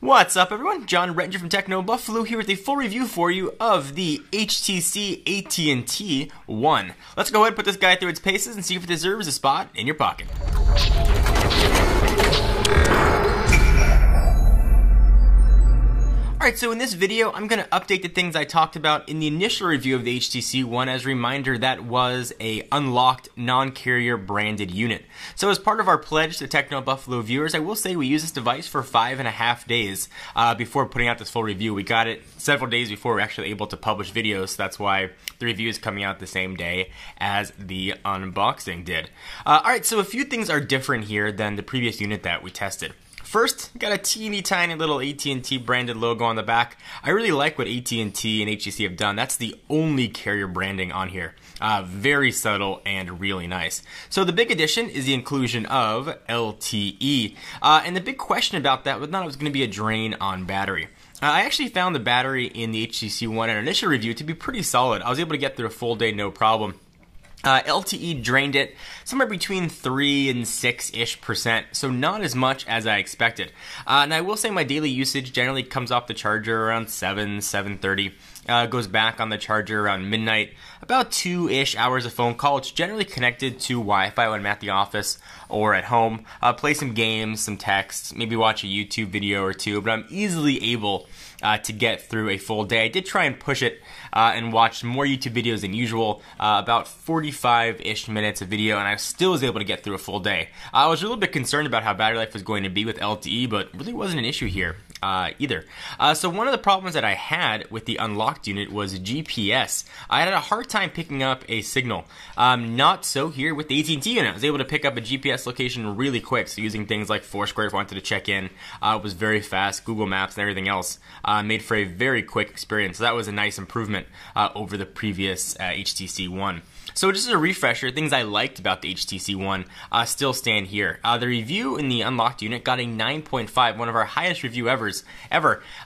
What's up, everyone? John Rettinger from Techno Buffalo here with a full review for you of the HTC AT&T One. Let's go ahead and put this guy through its paces and see if it deserves a spot in your pocket. Alright, so in this video, I'm going to update the things I talked about in the initial review of the HTC One. As a reminder, that was a unlocked, non-carrier branded unit. So as part of our pledge to Techno Buffalo viewers, I will say we used this device for 5.5 days before putting out this full review. We got it several days before we were actually able to publish videos, so that's why the review is coming out the same day as the unboxing did. Alright, so a few things are different here than the previous unit that we tested. First, got a teeny tiny little AT&T branded logo on the back. I really like what AT&T and HTC have done. That's the only carrier branding on here. Very subtle and really nice. So the big addition is the inclusion of LTE. And the big question about that was not it was going to be a drain on battery. I actually found the battery in the HTC One in our initial review to be pretty solid. I was able to get through a full day no problem. LTE drained it somewhere between 3 and 6-ish%, so not as much as I expected. And I will say my daily usage generally comes off the charger around 7:30. Goes back on the charger around midnight. About 2-ish hours of phone call. It's generally connected to Wi-Fi when I'm at the office or at home. Play some games, some texts, maybe watch a YouTube video or two, but I'm easily able to get through a full day. I did try and push it and watch more YouTube videos than usual, about 45-ish minutes of video, and I still was able to get through a full day. I was a little bit concerned about how battery life was going to be with LTE, but really wasn't an issue here either. So one of the problems that I had with the unlocked unit was GPS. I had a hard time picking up a signal. Not so here with the AT&T unit. I was able to pick up a GPS location really quick, so using things like Foursquare if I wanted to check in was very fast. Google Maps and everything else made for a very quick experience. So that was a nice improvement over the previous HTC One. So just as a refresher, things I liked about the HTC One still stand here. The review in the unlocked unit got a 9.5, one of our highest review ever.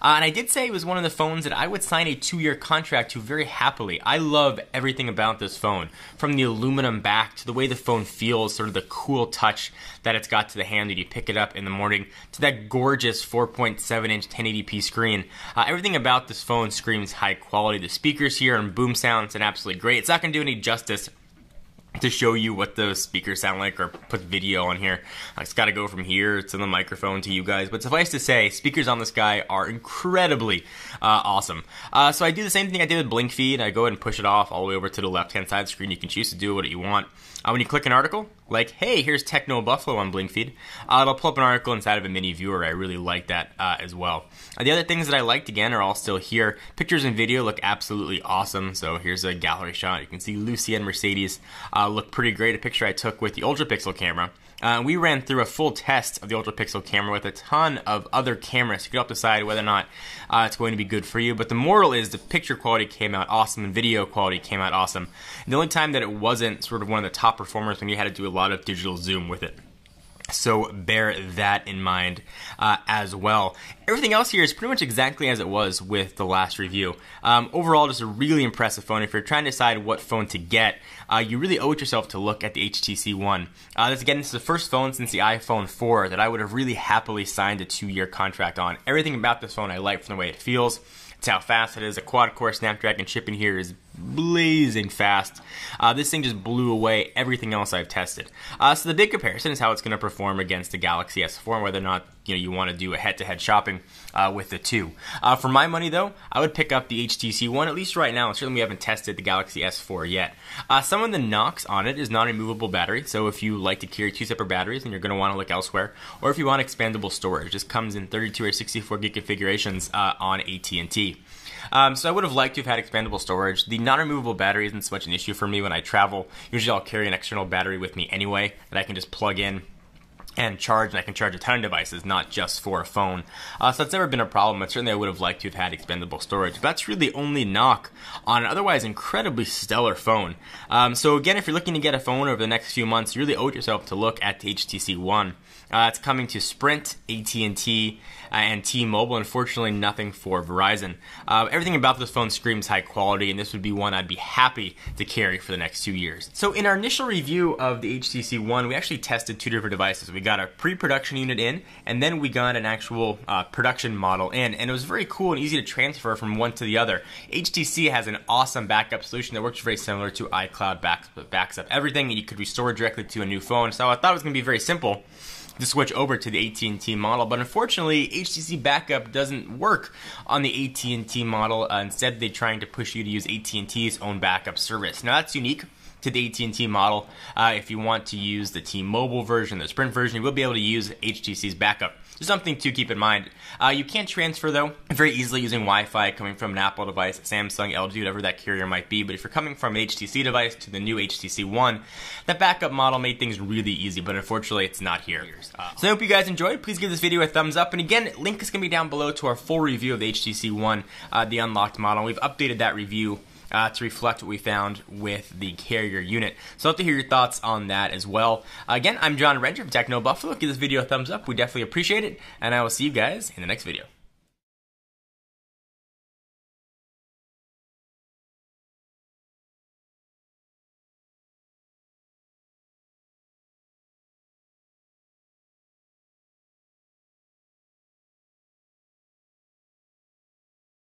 And I did say it was one of the phones that I would sign a 2-year contract to very happily. I love everything about this phone, from the aluminum back to the way the phone feels, sort of the cool touch that it's got to the hand when you pick it up in the morning, to that gorgeous 4.7-inch 1080p screen. Everything about this phone screams high quality. The speakers here and boom sounds and absolutely great. It's not going to do any justice to show you what those speakers sound like or put video on here. It's got to go from here to the microphone to you guys, but suffice to say, speakers on this guy are incredibly awesome. So I do the same thing I did with Blink Feed. I go ahead and push it off all the way over to the left hand side of the screen. You can choose to do what you want. When you click an article, like, hey, here's Techno Buffalo on Blink Feed, it'll pull up an article inside of a mini viewer. I really like that as well. The other things that I liked, again, are all still here. Pictures and video look absolutely awesome. So here's a gallery shot. You can see Lucy and Mercedes look pretty great. A picture I took with the Ultra Pixel camera. We ran through a full test of the Ultra Pixel camera with a ton of other cameras. You can help decide whether or not it's going to be good for you. But the moral is the picture quality came out awesome and video quality came out awesome. And the only time that it wasn't sort of one of the top performers when you had to do a lot of digital zoom with it. So bear that in mind as well. Everything else here is pretty much exactly as it was with the last review. Overall, just a really impressive phone. If you're trying to decide what phone to get, you really owe it yourself to look at the HTC One. This is the first phone since the iPhone 4 that I would have really happily signed a 2-year contract on. Everything about this phone I like, from the way it feels, to how fast it is. A quad-core Snapdragon chip in here is blazing fast. This thing just blew away everything else I've tested. So the big comparison is how it's going to perform against the Galaxy S4, and whether or not you want to do a head-to-head shopping with the two. For my money, though, I would pick up the HTC One, at least right now. Certainly we haven't tested the Galaxy S4 yet. Some of the knocks on it is non-removable battery, so if you like to carry 2 separate batteries and you're going to want to look elsewhere, or if you want expandable storage, this comes in 32 or 64 gig configurations on AT&T. So I would have liked to have had expandable storage. The non-removable battery isn't so much an issue for me when I travel. Usually I'll carry an external battery with me anyway that I can just plug in and charge, and I can charge a ton of devices, not just for a phone. So that's never been a problem, but certainly I would have liked to have had expandable storage. But that's really the only knock on an otherwise incredibly stellar phone. So again, if you're looking to get a phone over the next few months, you really owe it yourself to look at the HTC One. It's coming to Sprint, AT&T, and T-Mobile. Unfortunately, nothing for Verizon. Everything about this phone screams high quality, and this would be one I'd be happy to carry for the next 2 years. So in our initial review of the HTC One, we actually tested 2 different devices. We got a pre-production unit in, and then we got an actual production model in, and it was very cool and easy to transfer from one to the other. HTC has an awesome backup solution that works very similar to iCloud, backs up everything, and you could restore directly to a new phone. So I thought it was going to be very simple to switch over to the AT&T model, but unfortunately HTC backup doesn't work on the AT&T model. Instead, they're trying to push you to use AT&T's own backup service. Now that's unique to the AT&T model. If you want to use the T-Mobile version, the Sprint version, you will be able to use HTC's backup. Just something to keep in mind. You can transfer, though, very easily using Wi-Fi coming from an Apple device, Samsung, LG, whatever that carrier might be. But if you're coming from an HTC device to the new HTC One, that backup model made things really easy, but unfortunately, it's not here. So I hope you guys enjoyed. Please give this video a thumbs up. And again, link is going to be down below to our full review of the HTC One, the unlocked model. We've updated that review to reflect what we found with the carrier unit. So I'd love to hear your thoughts on that as well. Again, I'm John Rencher from Techno Buffalo. Give this video a thumbs up. We definitely appreciate it. And I will see you guys in the next video.